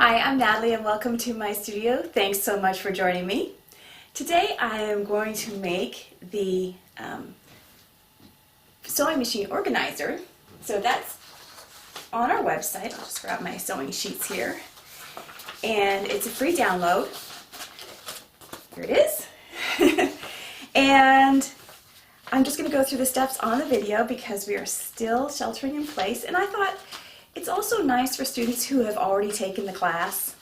Hi, I'm Natalie and welcome to my studio. Thanks so much for joining me. Today I am going to make the sewing machine organizer. So that's on our website. I'll just grab my sewing sheets here. And it's a free download. Here it is. And I'm just going to go through the steps on the video because we are still sheltering in place. And I thought it's also nice for students who have already taken the class.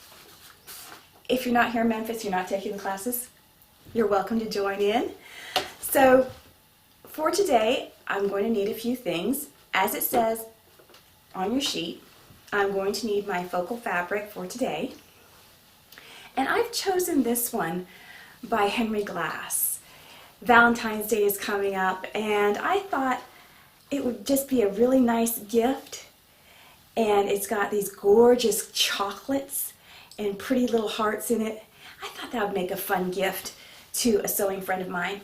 If you're not here in Memphis, you're not taking the classes, you're welcome to join in. So for today, I'm going to need a few things. As it says on your sheet, I'm going to need my focal fabric for today. And I've chosen this one by Henry Glass. Valentine's Day is coming up, and I thought it would just be a really nice gift. And it's got these gorgeous chocolates and pretty little hearts in it. I thought that would make a fun gift to a sewing friend of mine.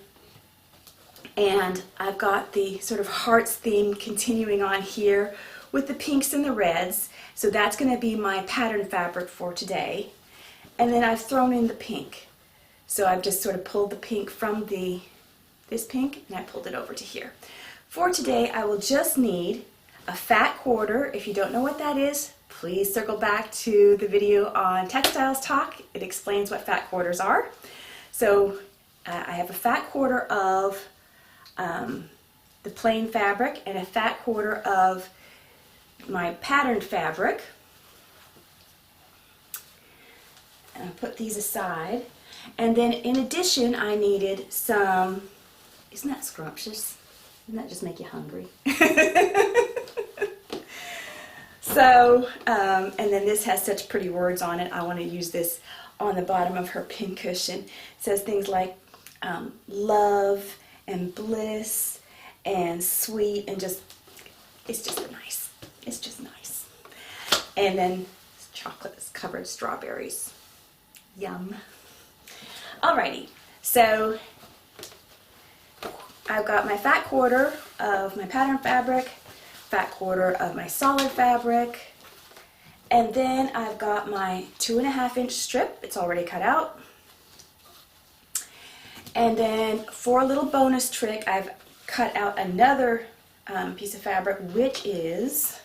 And I've got the sort of hearts theme continuing on here with the pinks and the reds. So that's going to be my pattern fabric for today. And then I've thrown in the pink. So I've just sort of pulled the pink from this pink and I pulled it over to here. For today, I will just need a fat quarter. If you don't know what that is, please circle back to the video on Textiles Talk. It explains what fat quarters are. So I have a fat quarter of the plain fabric and a fat quarter of my patterned fabric. And I'll put these aside. And then in addition, I needed some, isn't that scrumptious? Doesn't that just make you hungry? So, and then this has such pretty words on it. I want to use this on the bottom of her pin cushion. It says things like love and bliss and sweet and just, it's just nice. It's just nice. And then chocolate is covered strawberries. Yum. Alrighty, so I've got my fat quarter of my pattern fabric, fat quarter of my solid fabric, and then I've got my 2.5 inch strip. It's already cut out. And then for a little bonus trick, I've cut out another piece of fabric, which is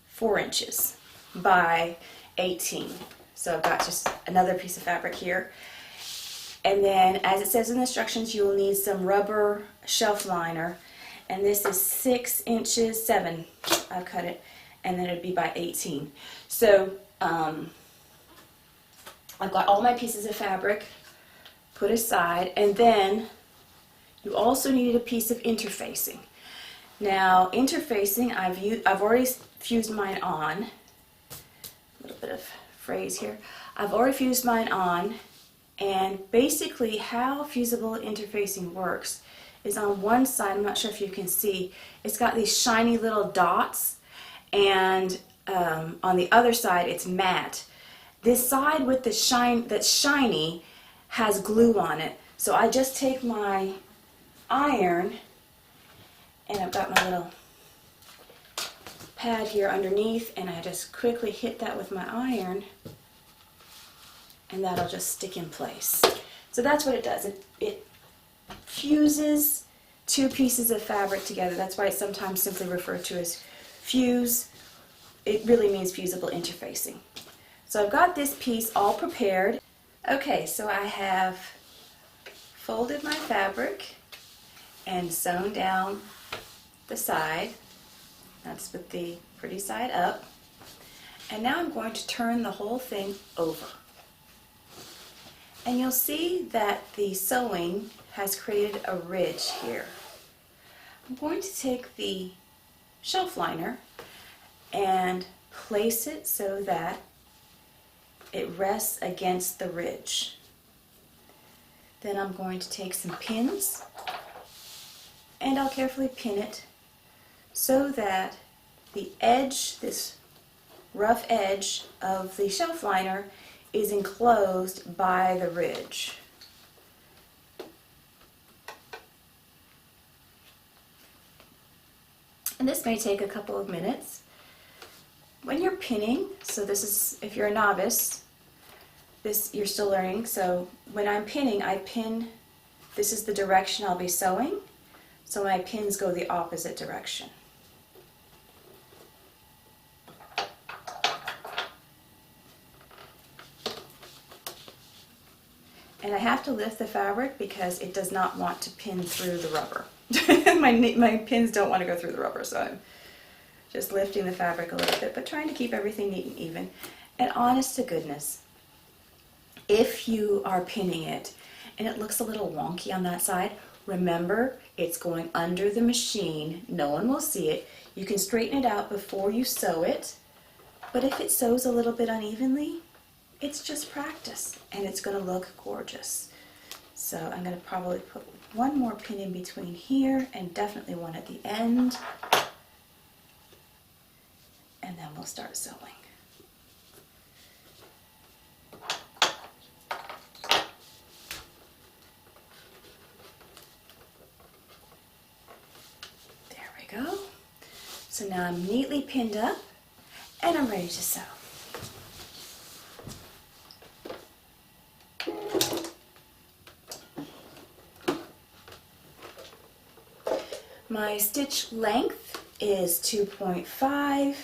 4 inches by 18. So I've got just another piece of fabric here. And then, as it says in the instructions, you will need some rubber shelf liner. And this is 6 inches, 7. I've cut it. And then it'd be by 18. So I've got all my pieces of fabric put aside. And then you also needed a piece of interfacing. Now, interfacing, I've already fused mine on. A little bit of phrase here. I've already fused mine on. And basically how fusible interfacing works is on one side, I'm not sure if you can see, it's got these shiny little dots, and on the other side it's matte. This side with the shine that's shiny has glue on it. So I just take my iron, and I've got my little pad here underneath, and I just quickly hit that with my iron, and that'll just stick in place. So that's what it does. It fuses two pieces of fabric together. That's why it's sometimes simply referred to as fuse. It really means fusible interfacing. So I've got this piece all prepared. Okay, so I have folded my fabric and sewn down the side. That's with the pretty side up. And now I'm going to turn the whole thing over. And you'll see that the sewing has created a ridge here. I'm going to take the shelf liner and place it so that it rests against the ridge. Then I'm going to take some pins and I'll carefully pin it so that the edge, this rough edge of the shelf liner, is enclosed by the ridge. And this may take a couple of minutes. when you're pinning, so this is, if you're a novice, this you're still learning, so when I'm pinning, I pin, this is the direction I'll be sewing, so my pins go the opposite direction. And I have to lift the fabric because it does not want to pin through the rubber. my pins don't want to go through the rubber, so I'm just lifting the fabric a little bit, but trying to keep everything neat and even. And honest to goodness, if you are pinning it and it looks a little wonky on that side, remember it's going under the machine. No one will see it. You can straighten it out before you sew it, but if it sews a little bit unevenly, it's just practice and it's going to look gorgeous. So I'm going to probably put one more pin in between here and definitely one at the end, and then we'll start sewing. There we go. So now I'm neatly pinned up and I'm ready to sew. My stitch length is 2.5,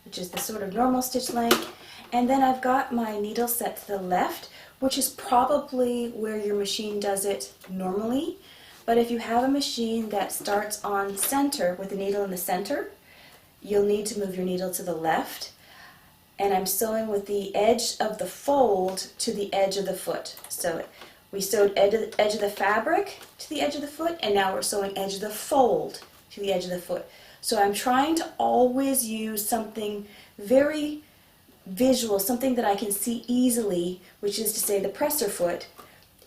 which is the sort of normal stitch length, and then I've got my needle set to the left, which is probably where your machine does it normally, but if you have a machine that starts on center with the needle in the center, you'll need to move your needle to the left, and I'm sewing with the edge of the fold to the edge of the foot. So we sewed edge of the fabric to the edge of the foot, and now we're sewing edge of the fold to the edge of the foot. So I'm trying to always use something very visual, something that I can see easily, which is to say the presser foot,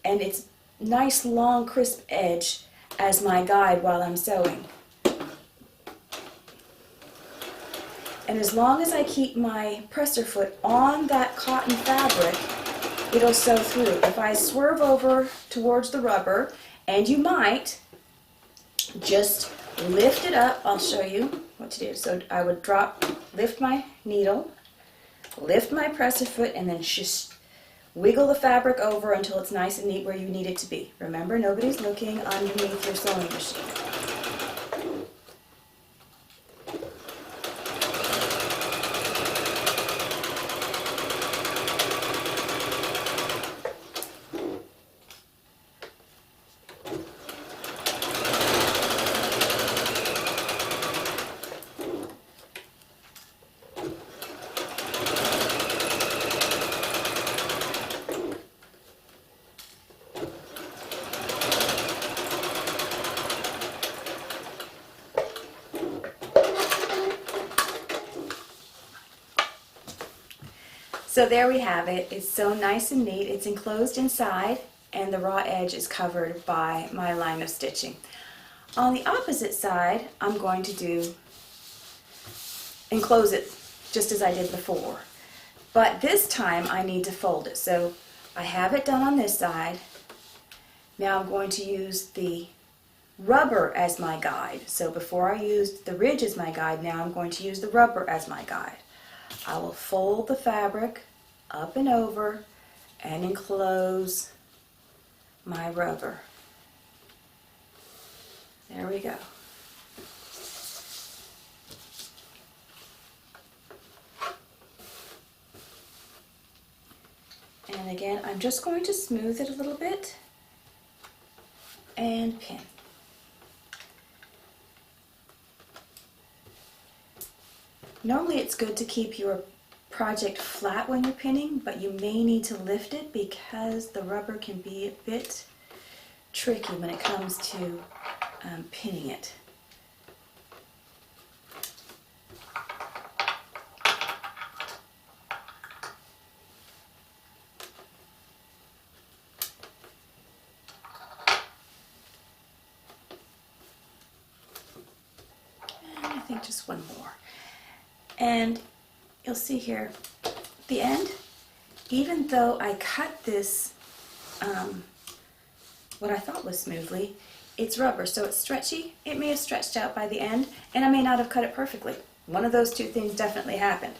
and its nice long crisp edge as my guide while I'm sewing. And as long as I keep my presser foot on that cotton fabric, it'll sew through. If I swerve over towards the rubber, and you might, just lift it up. I'll show you what to do. So I would lift my needle, lift my presser foot, and then just wiggle the fabric over until it's nice and neat where you need it to be. Remember, nobody's looking underneath your sewing machine. So there we have it. It's so nice and neat. It's enclosed inside, and the raw edge is covered by my line of stitching. On the opposite side, I'm going to enclose it just as I did before. But this time I need to fold it. So I have it done on this side. Now I'm going to use the rubber as my guide. So before I used the ridge as my guide, now I'm going to use the rubber as my guide. I will fold the fabric up and over and enclose my rubber. There we go. And again, I'm just going to smooth it a little bit and pin. Normally it's good to keep your project flat when you're pinning, but you may need to lift it because the rubber can be a bit tricky when it comes to pinning it. And I think just one more. And you'll see here, the end, even though I cut this, what I thought was smoothly, it's rubber, so it's stretchy. It may have stretched out by the end, and I may not have cut it perfectly. One of those two things definitely happened.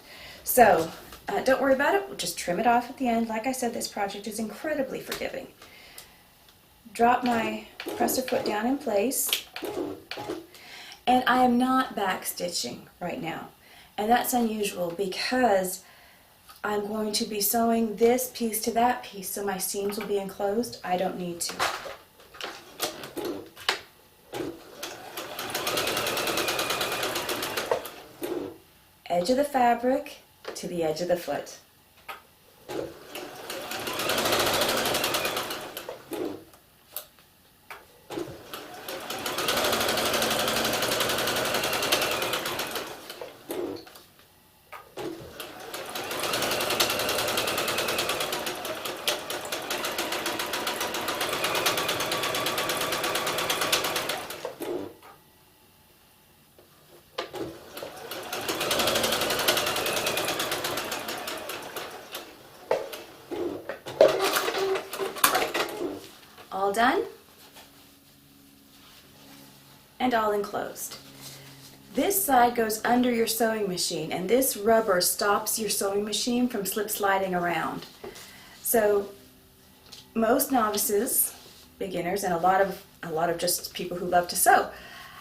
So don't worry about it. We'll just trim it off at the end. Like I said, this project is incredibly forgiving. Drop my presser foot down in place. And I am not back stitching right now. And that's unusual because I'm going to be sewing this piece to that piece so my seams will be enclosed. I don't need to. Edge of the fabric to the edge of the foot. All done and all enclosed. This side goes under your sewing machine, and this rubber stops your sewing machine from slip sliding around. So most novices, beginners, and a lot of just people who love to sew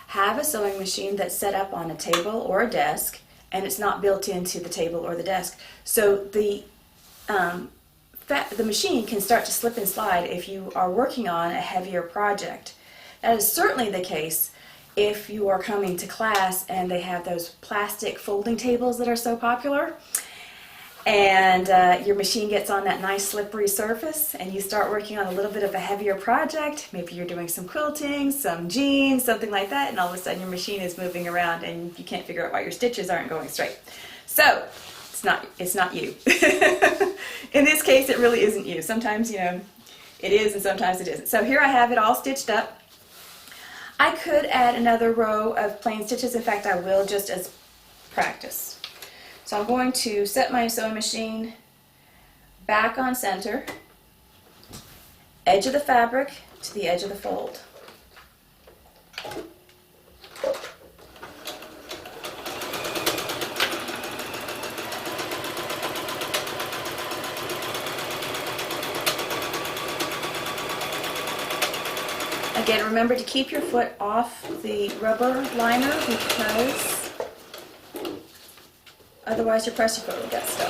have a sewing machine that's set up on a table or a desk, and it's not built into the table or the desk. So the machine can start to slip and slide if you are working on a heavier project. That is certainly the case if you are coming to class and they have those plastic folding tables that are so popular, and your machine gets on that nice slippery surface and you start working on a little bit of a heavier project. Maybe you're doing some quilting, some jeans, something like that, and all of a sudden your machine is moving around and you can't figure out why your stitches aren't going straight. So it's not you. In this case, it really isn't you. Sometimes, it is, and sometimes it isn't. So here I have it all stitched up. I could add another row of plain stitches. In fact, I will, just as practice. So I'm going to set my sewing machine back on center, edge of the fabric to the edge of the fold. Again, remember to keep your foot off the rubber liner because otherwise your presser foot will get stuck.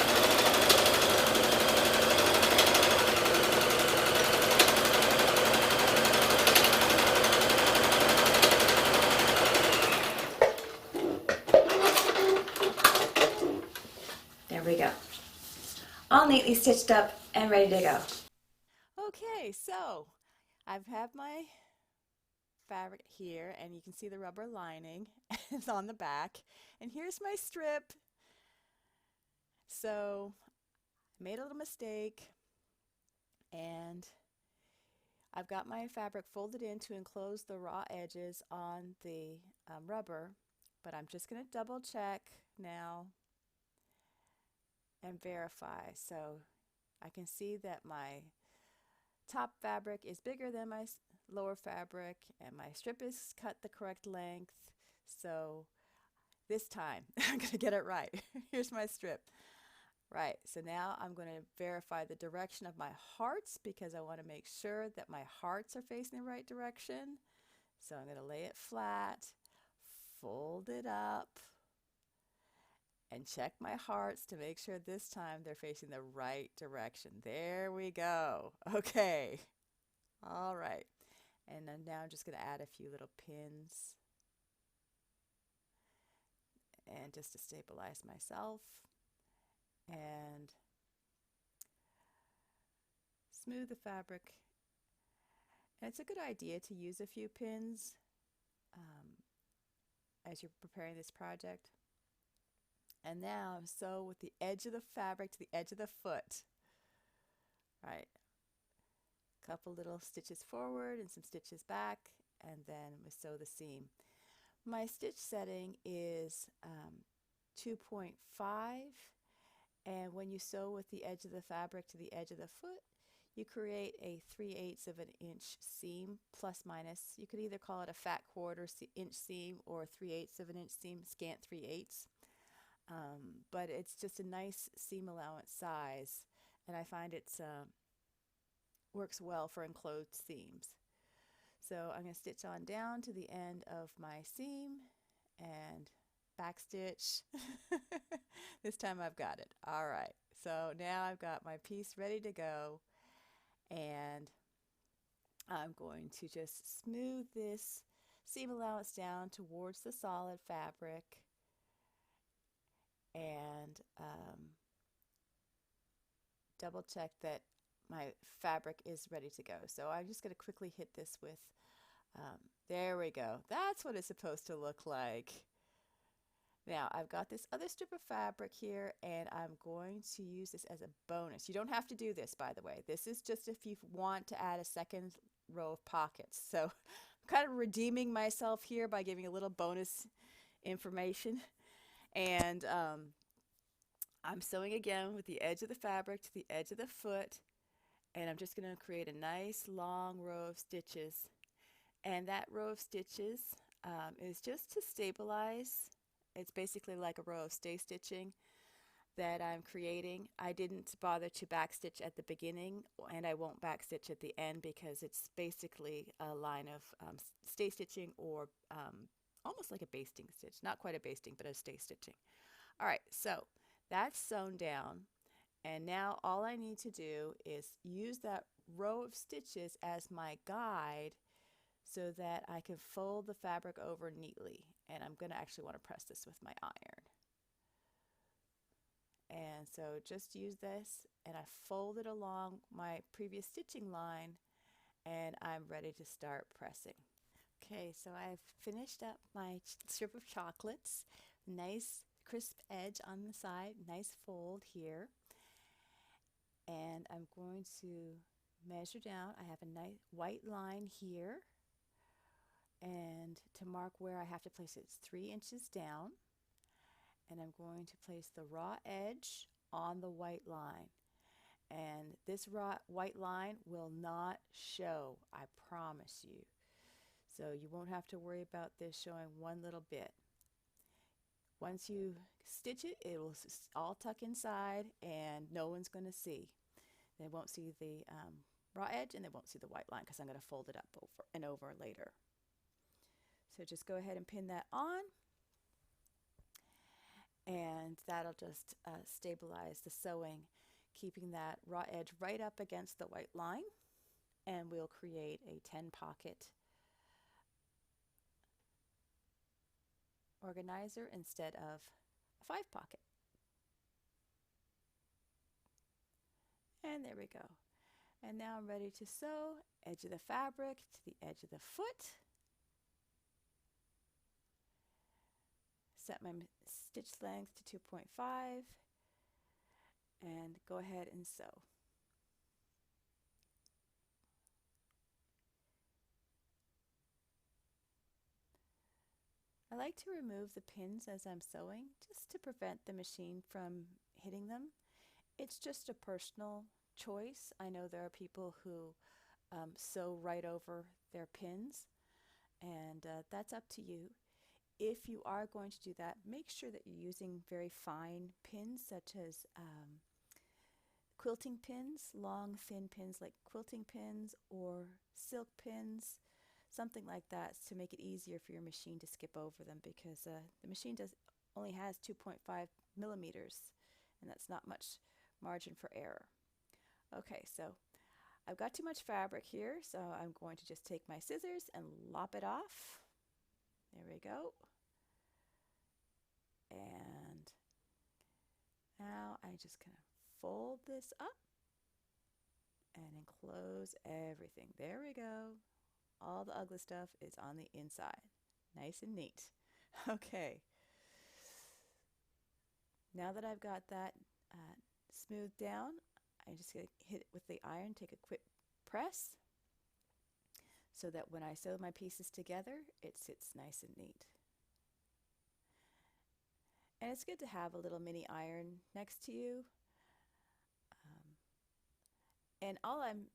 There we go. All neatly stitched up and ready to go. Okay, so I've had my fabric here, and you can see the rubber lining is on the back, and here's my strip. So I made a little mistake, and I've got my fabric folded in to enclose the raw edges on the rubber, but I'm just going to double check now and verify. So I can see that my top fabric is bigger than my lower fabric, and my strip is cut the correct length. So this time I'm going to get it right. Here's my strip. Right, so now I'm going to verify the direction of my hearts because I want to make sure that my hearts are facing the right direction. So I'm going to lay it flat, fold it up, and check my hearts to make sure this time they're facing the right direction. There we go. Okay. All right. And then now I'm just going to add a few little pins and just to stabilize myself and smooth the fabric. And it's a good idea to use a few pins as you're preparing this project. And now sew with the edge of the fabric to the edge of the foot. Right. Couple little stitches forward and some stitches back, and then we sew the seam. My stitch setting is 2.5, and when you sew with the edge of the fabric to the edge of the foot, you create a 3/8 of an inch seam, plus minus. You could either call it a fat quarter inch seam or 3/8 of an inch seam, scant 3/8. but it's just a nice seam allowance size, and I find it's works well for enclosed seams. So I'm going to stitch on down to the end of my seam and backstitch. This time I've got it. All right, so now I've got my piece ready to go, and I'm going to just smooth this seam allowance down towards the solid fabric, and double check that my fabric is ready to go. So I'm just going to quickly hit this with, there we go. That's what it's supposed to look like. Now I've got this other strip of fabric here, and I'm going to use this as a bonus. You don't have to do this, by the way. This is just if you want to add a second row of pockets. So I'm kind of redeeming myself here by giving a little bonus information. And I'm sewing again with the edge of the fabric to the edge of the foot, and I'm just going to create a nice long row of stitches. And that row of stitches is just to stabilize. It's basically like a row of stay stitching that I'm creating. I didn't bother to backstitch at the beginning, and I won't backstitch at the end because it's basically a line of stay stitching, or almost like a basting stitch. Not quite a basting, but a stay stitching. All right, so that's sewn down, and now all I need to do is use that row of stitches as my guide so that I can fold the fabric over neatly. And I'm going to actually want to press this with my iron. And so just use this, and I fold it along my previous stitching line, and I'm ready to start pressing. Okay, so I've finished up my strip of chocolates. Nice crisp edge on the side, nice fold here. And I'm going to measure down. I have a nice white line here, and to mark where I have to place it, it's 3 inches down. And I'm going to place the raw edge on the white line. And this raw white line will not show, I promise you. So you won't have to worry about this showing one little bit. Once you stitch it, it will all tuck inside, and no one's going to see. They won't see the raw edge, and they won't see the white line because I'm going to fold it up over and over later. So just go ahead and pin that on, and that'll just stabilize the sewing, keeping that raw edge right up against the white line, and we'll create a 10 pocket organizer instead of a 5 pocket. And there we go. And now I'm ready to sew edge of the fabric to the edge of the foot. Set my stitch length to 2.5 and go ahead and sew. I like to remove the pins as I'm sewing just to prevent the machine from hitting them. It's just a personal choice. I know there are people who sew right over their pins, and that's up to you. If you are going to do that, make sure that you're using very fine pins, such as quilting pins, long thin pins like quilting pins, or silk pins, something like that, to make it easier for your machine to skip over them, because the machine only has 2.5 millimeters, and that's not much margin for error. Okay, so I've got too much fabric here, so I'm going to just take my scissors and lop it off. There we go. And now I'm just going to fold this up and enclose everything. There we go. All the ugly stuff is on the inside. Nice and neat. Okay. Now that I've got that smoothed down, I'm just going to hit it with the iron, take a quick press, so that when I sew my pieces together, it sits nice and neat. And it's good to have a little mini iron next to you. And all I'm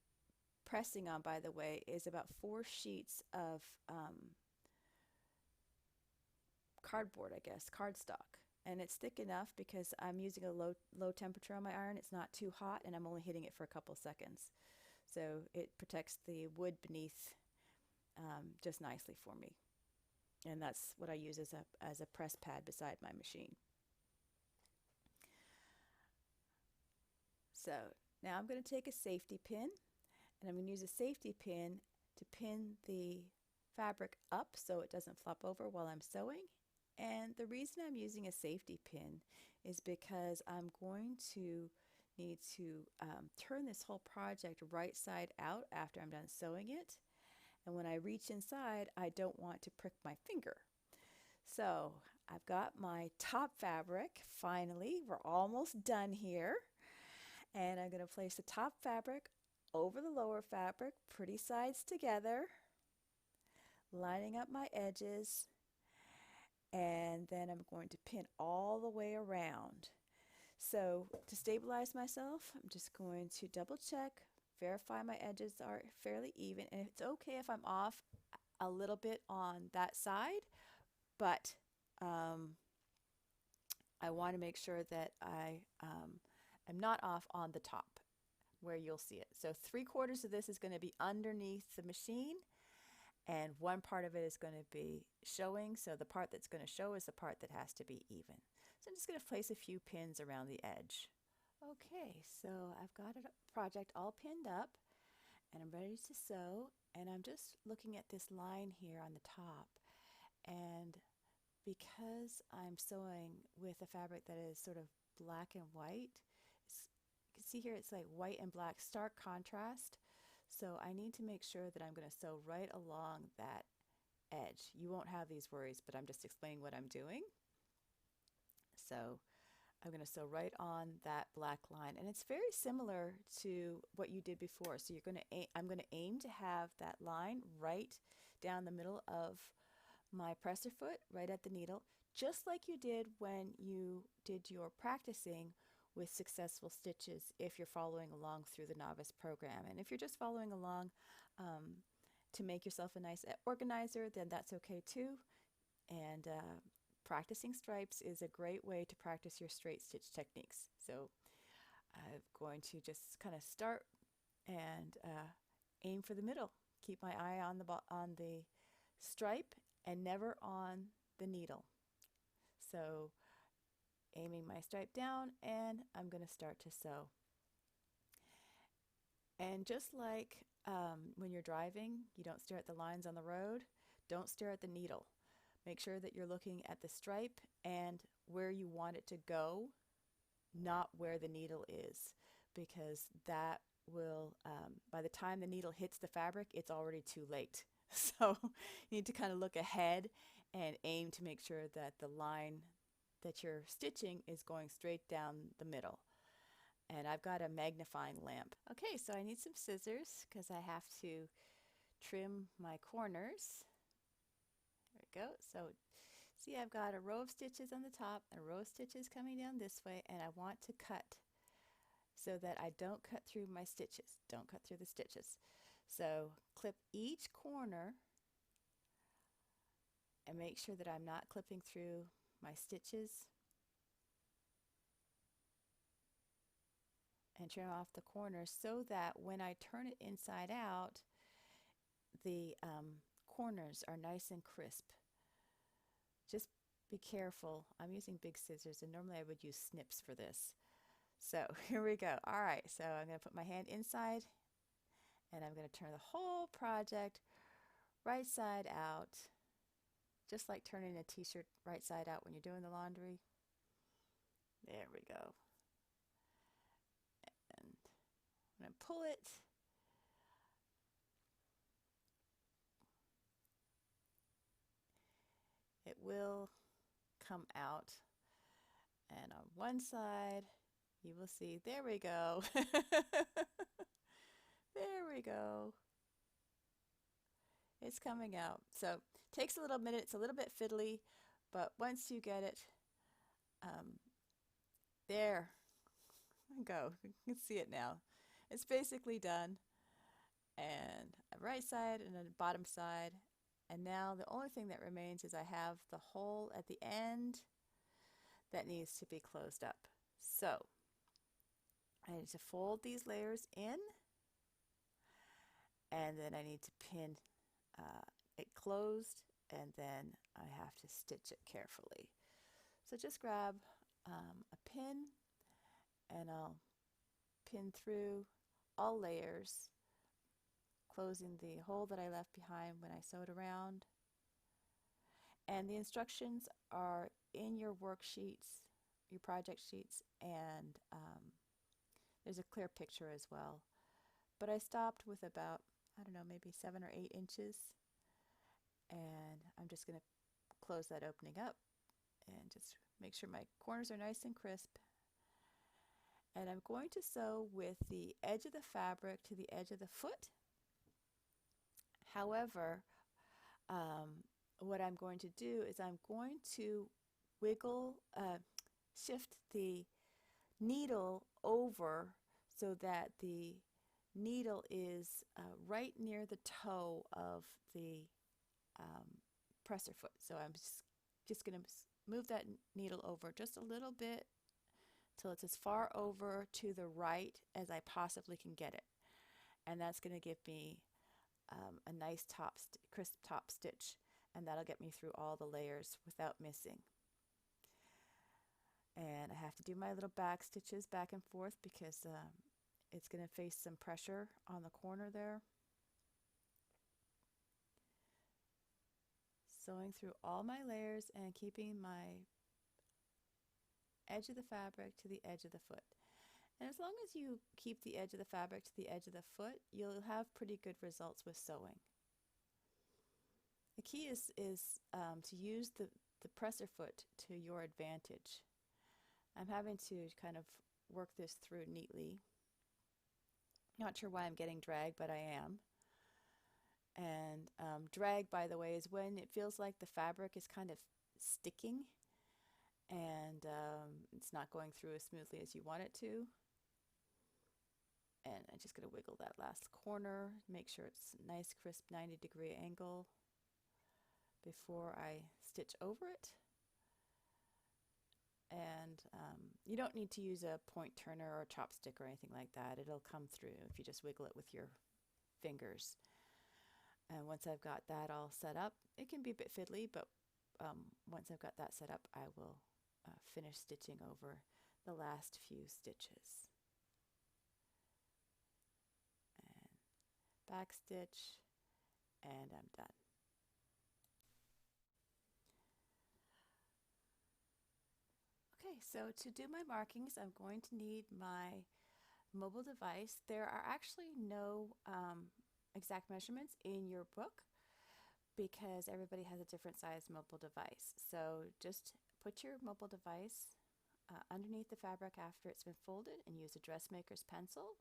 pressing on, by the way, is about 4 sheets of cardboard, I guess, cardstock. and it's thick enough because I'm using a low temperature on my iron. It's not too hot, and I'm only hitting it for a couple seconds. So it protects the wood beneath just nicely for me. And that's what I use as a press pad beside my machine. So now I'm going to take a safety pin, and I'm going to use a safety pin to pin the fabric up so it doesn't flop over while I'm sewing. And the reason I'm using a safety pin is because I'm going to need to turn this whole project right side out after I'm done sewing it. And when I reach inside, I don't want to prick my finger. So I've got my top fabric. Finally, we're almost done here. And I'm going to place the top fabric over the lower fabric, pretty sides together, lining up my edges, and then I'm going to pin all the way around. So to stabilize myself, I'm just going to double check, verify my edges are fairly even, and it's okay if I'm off a little bit on that side, but I want to make sure that I am not off on the top where you'll see it. So 3/4 of this is going to be underneath the machine, and one part of it is going to be showing. So the part that's going to show is the part that has to be even. So I'm just going to place a few pins around the edge. Okay, so I've got a project all pinned up, and I'm ready to sew, and I'm just looking at this line here on the top, and because I'm sewing with a fabric that is sort of black and white, you can see here it's like white and black, stark contrast. So I need to make sure that I'm going to sew right along that edge. You won't have these worries, but I'm just explaining what I'm doing. So I'm going to sew right on that black line, and it's very similar to what you did before. So I'm going to aim to have that line right down the middle of my presser foot, right at the needle, just like you did when you did your practicing with successful stitches, if you're following along through the novice program. And if you're just following along to make yourself a nice organizer, then that's okay too. And practicing stripes is a great way to practice your straight stitch techniques. So I'm going to just kind of start and aim for the middle. Keep my eye on the stripe and never on the needle. So aiming my stripe down, and I'm going to start to sew. And just like when you're driving, you don't stare at the lines on the road, don't stare at the needle. Make sure that you're looking at the stripe and where you want it to go, not where the needle is, because that will, by the time the needle hits the fabric, it's already too late. So you need to kind of look ahead and aim to make sure that the line that you're stitching is going straight down the middle. And I've got a magnifying lamp. Okay, so I need some scissors because I have to trim my corners. There we go. So see, I've got a row of stitches on the top and a row of stitches coming down this way, and I want to cut so that I don't cut through my stitches. Don't cut through the stitches. So clip each corner and make sure that I'm not clipping through my stitches, and trim off the corners so that when I turn it inside out, the corners are nice and crisp. Just be careful. I'm using big scissors, and normally I would use snips for this. So here we go. All right, so I'm going to put my hand inside, and I'm going to turn the whole project right side out, just like turning a t-shirt right side out when you're doing the laundry. There we go. And I'm going to pull it. It will come out, and on one side you will see, there we go. There we go. It's coming out. So it takes a little minute. It's a little bit fiddly, but once you get it, there we go. You can see it now. It's basically done. And a right side and a bottom side. And now the only thing that remains is I have the hole at the end that needs to be closed up. So I need to fold these layers in, and then I need to pin it closed, and then I have to stitch it carefully. So just grab a pin, and I'll pin through all layers, closing the hole that I left behind when I sewed around. And the instructions are in your worksheets, your project sheets, and there's a clear picture as well. But I stopped with about, I don't know, maybe 7 or 8 inches, and I'm just going to close that opening up and just make sure my corners are nice and crisp. And I'm going to sew with the edge of the fabric to the edge of the foot. However, what I'm going to do is I'm going to shift the needle over so that the needle is right near the toe of the presser foot. So I'm just going to move that needle over just a little bit till it's as far over to the right as I possibly can get it. And that's going to give me a nice crisp top stitch, and that'll get me through all the layers without missing. And I have to do my little back stitches back and forth because it's going to face some pressure on the corner there. Sewing through all my layers and keeping my edge of the fabric to the edge of the foot. And as long as you keep the edge of the fabric to the edge of the foot, you'll have pretty good results with sewing. The key is to use the presser foot to your advantage. I'm having to kind of work this through neatly. Not sure why I'm getting drag, but I am. And drag, by the way, is when it feels like the fabric is kind of sticking and it's not going through as smoothly as you want it to. And I'm just going to wiggle that last corner, make sure it's a nice crisp 90-degree angle before I stitch over it. And you don't need to use a point turner or a chopstick or anything like that. It'll come through if you just wiggle it with your fingers. And once I've got that all set up, it can be a bit fiddly, but once I've got that set up, I will finish stitching over the last few stitches. And back stitch, and I'm done. Okay, so to do my markings, I'm going to need my mobile device. There are actually no exact measurements in your book because everybody has a different size mobile device. So just put your mobile device underneath the fabric after it's been folded and use a dressmaker's pencil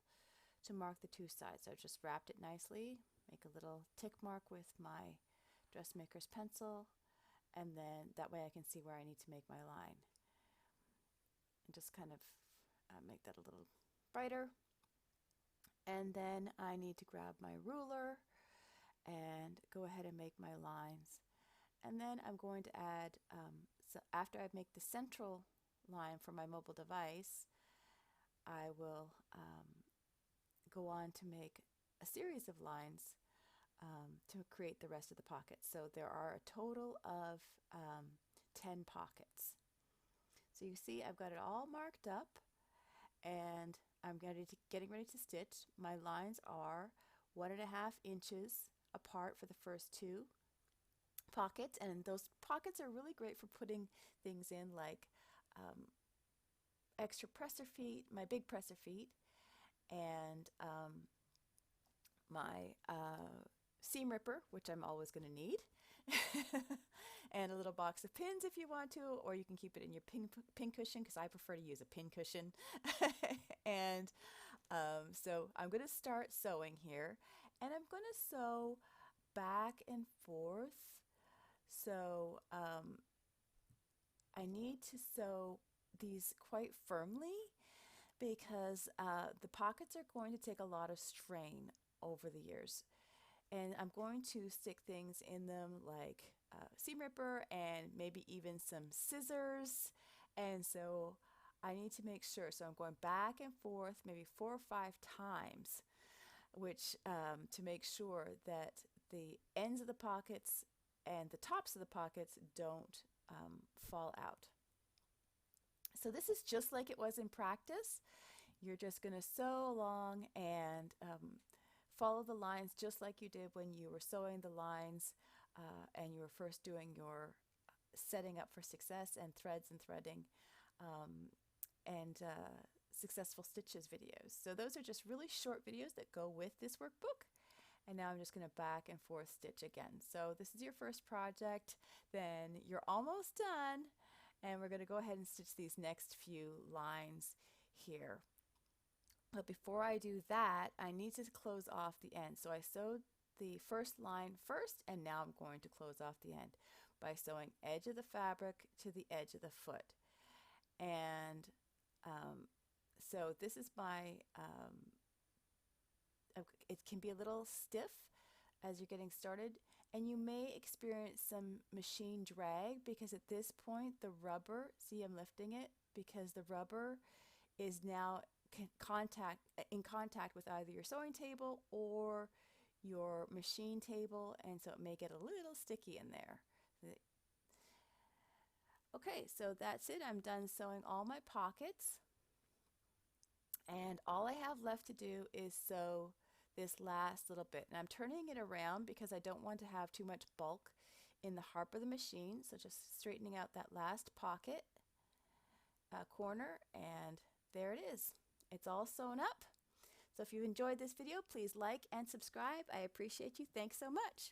to mark the two sides. So I've just wrapped it nicely, make a little tick mark with my dressmaker's pencil, and then that way I can see where I need to make my line. And just kind of make that a little brighter. And then I need to grab my ruler and go ahead and make my lines. And then I'm going to add, so after I make the central line for my mobile device, I will go on to make a series of lines to create the rest of the pockets. So there are a total of 10 pockets. So you see I've got it all marked up, and I'm getting ready to stitch. My lines are 1.5 inches apart for the first 2 pockets, and those pockets are really great for putting things in like extra presser feet, my big presser feet, and my seam ripper, which I'm always going to need, and a little box of pins if you want to, or you can keep it in your pin cushion because I prefer to use a pin cushion. And so I'm going to start sewing here, and I'm going to sew back and forth. So I need to sew these quite firmly because the pockets are going to take a lot of strain over the years. And I'm going to stick things in them like seam ripper and maybe even some scissors And so I need to make sure. So I'm going back and forth maybe 4 or 5 times, which to make sure that the ends of the pockets and the tops of the pockets don't fall out. So this is just like it was in practice. You're just going to sew along and follow the lines just like you did when you were sewing the lines and you were first doing your setting up for success and threads and threading and successful stitches videos. So those are just really short videos that go with this workbook. And now I'm just going to back and forth stitch again. So this is your first project, then you're almost done, and we're going to go ahead and stitch these next few lines here. But before I do that, I need to close off the end. So I sewed the first line first, and now I'm going to close off the end by sewing edge of the fabric to the edge of the foot. And so this is my, it can be a little stiff as you're getting started, and you may experience some machine drag because at this point the rubber, see I'm lifting it because the rubber is now in contact with either your sewing table or your machine table, and so it may get a little sticky in there. Okay, so that's it. I'm done sewing all my pockets, and all I have left to do is sew this last little bit. And I'm turning it around because I don't want to have too much bulk in the harp of the machine. So just straightening out that last pocket corner, and there it is. It's all sewn up. So if you enjoyed this video, please like and subscribe. I appreciate you. Thanks so much.